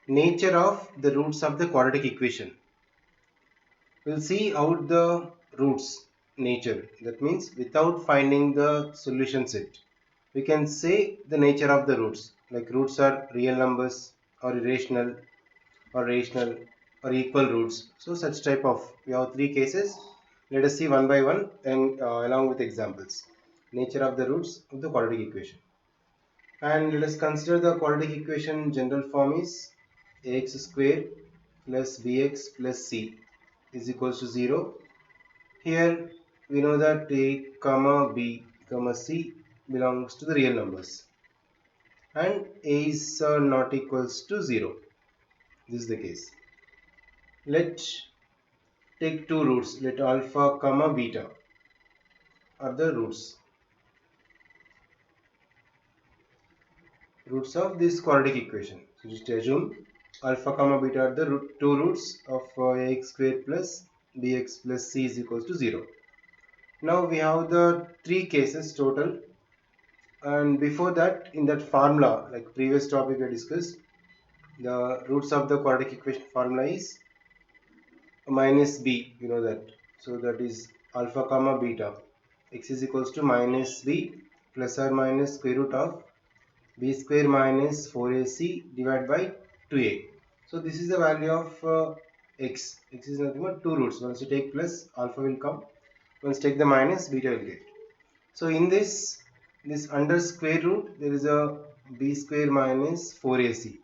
Nature of the roots of the quadratic equation. We'll see out the roots nature. That means without finding the solution set, we can say the nature of the roots. Like roots are real numbers or irrational or rational or equal roots. So such type of, we have three cases. Let us see one by one and along with examples. Nature of the roots of the quadratic equation. And let us consider the quadratic equation general form is ax square plus bx plus c is equals to 0. Here we know that a comma b comma c belongs to the real numbers and a is not equals to 0. This is the case. Let's take two roots. Let alpha comma beta are the roots of this quadratic equation. So just assume alpha comma beta are the two roots of ax square plus bx plus c is equals to 0. Now we have the three cases total, and before that in that formula, like previous topic we discussed, the roots of the quadratic equation formula is minus b, you know that. So that is alpha comma beta x is equals to minus b plus or minus square root of b square minus 4ac divided by 2a. So this is the value of x. X is nothing but two roots. Once you take plus, alpha will come. Once you take the minus, beta will get. So in this under square root, there is a b square minus 4ac.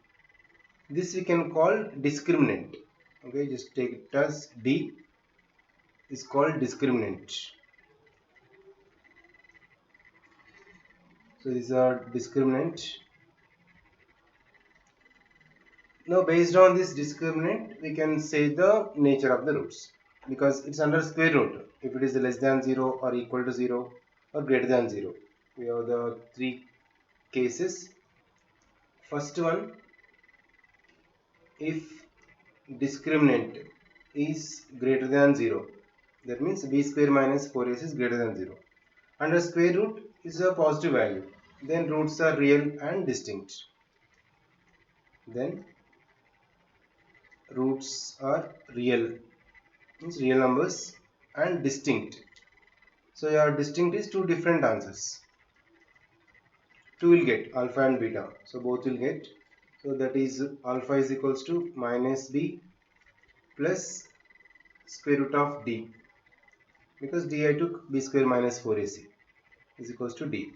This we can call discriminant. Okay, just take it as d is called discriminant. So this is a discriminant. Now based on this discriminant, we can say the nature of the roots because it's under square root. If it is less than 0 or equal to 0 or greater than 0. We have the three cases. First one, if discriminant is greater than 0, that means b square minus 4ac is greater than 0. Under square root is a positive value. Then roots are real and distinct. Then roots are real, means real numbers, and distinct. So your distinct is two different answers. Two will get alpha and beta. So both will get. So that is alpha is equals to minus b plus square root of d, because d I took b square minus 4ac is equals to d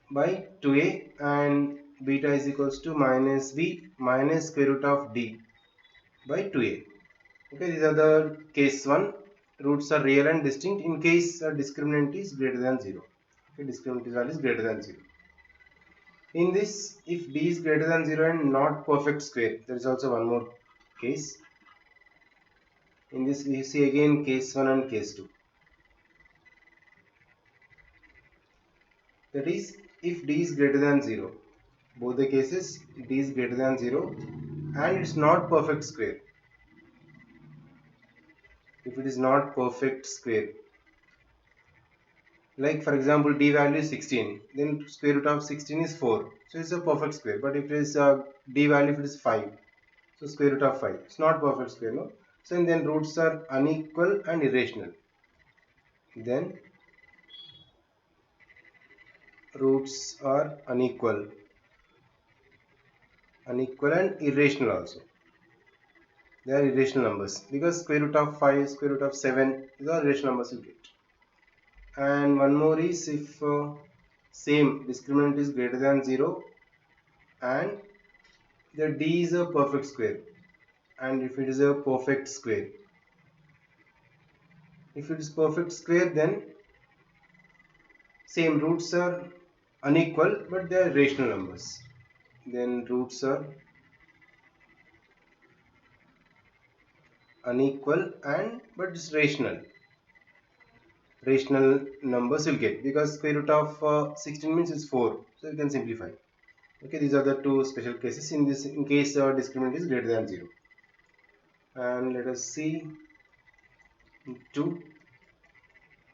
by 2a, and beta is equals to minus b minus square root of d by 2a. Okay, these are the case 1. Roots are real and distinct in case discriminant is greater than 0. Okay, discriminant value is greater than 0. In this, if d is greater than 0 and not perfect square, there is also one more case. In this, we see again case 1 and case 2. That is, if d is greater than 0, both the cases, d is greater than 0 and it's not perfect square. If it is not perfect square, like for example d value is 16, then square root of 16 is 4, so it's a perfect square. But if it is d value, if it is 5, so square root of 5, it's not perfect square, no. So and then roots are unequal and irrational. Then roots are unequal and irrational also. They are irrational numbers because square root of 5, square root of 7, these are irrational numbers you get. And one more is if same discriminant is greater than 0 and the d is a perfect square, and if it is a perfect square, if it is perfect square, then same roots are unequal but they are rational numbers. Then roots are unequal and but it's rational numbers you'll get because square root of 16 means it's 4, so you can simplify. Okay, these are the two special cases in this, in case discriminant is greater than 0. And let us see 2.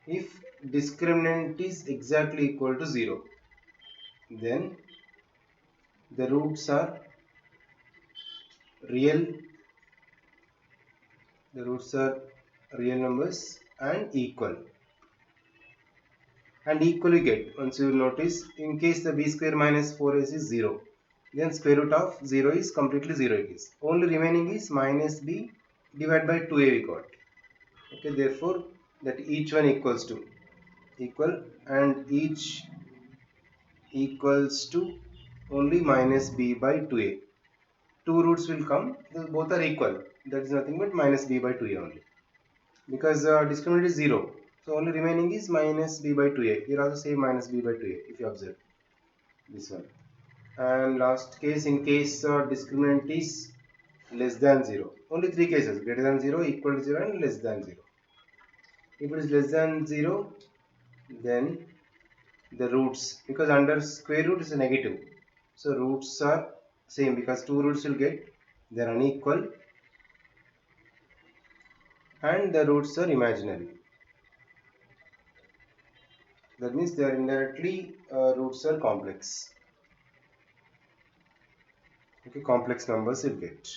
If discriminant is exactly equal to 0, then the roots are real, the roots are real numbers and equal. And equal you get, once you notice, in case the b square minus 4ac is 0, then square root of 0 is completely 0 it is. Only remaining is minus b divided by 2a we got. Okay, therefore that each one equals to equal, and each equals to only minus b by 2a. Two roots will come, both are equal, that is nothing but minus b by 2a only, because discriminant is 0, so only remaining is minus b by 2a. Here also say minus b by 2a if you observe this one. And last case, in case discriminant is less than 0, only three cases: greater than 0, equal to 0, and less than 0. If it is less than 0, then the roots, because under square root is a negative, so roots are same, because two roots will get, they are unequal, and the roots are imaginary. That means they are indirectly roots are complex. Okay, complex numbers will get,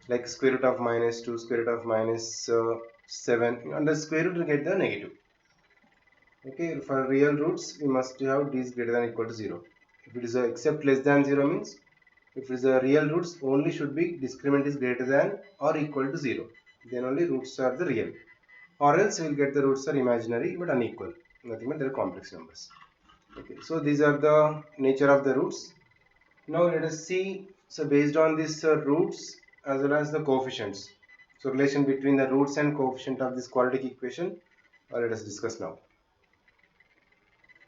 like square root of minus 2, square root of minus 7. Under square root we get the negative. Okay, for real roots we must have d is greater than or equal to 0. If it is except less than 0 means, if it is a real roots, only should be discriminant is greater than or equal to 0. Then only roots are the real. Or else we will get the roots are imaginary but unequal. Nothing but they are complex numbers. Okay, so these are the nature of the roots. Now let us see, so based on these roots as well as the coefficients, so relation between the roots and coefficient of this quadratic equation, let us discuss now.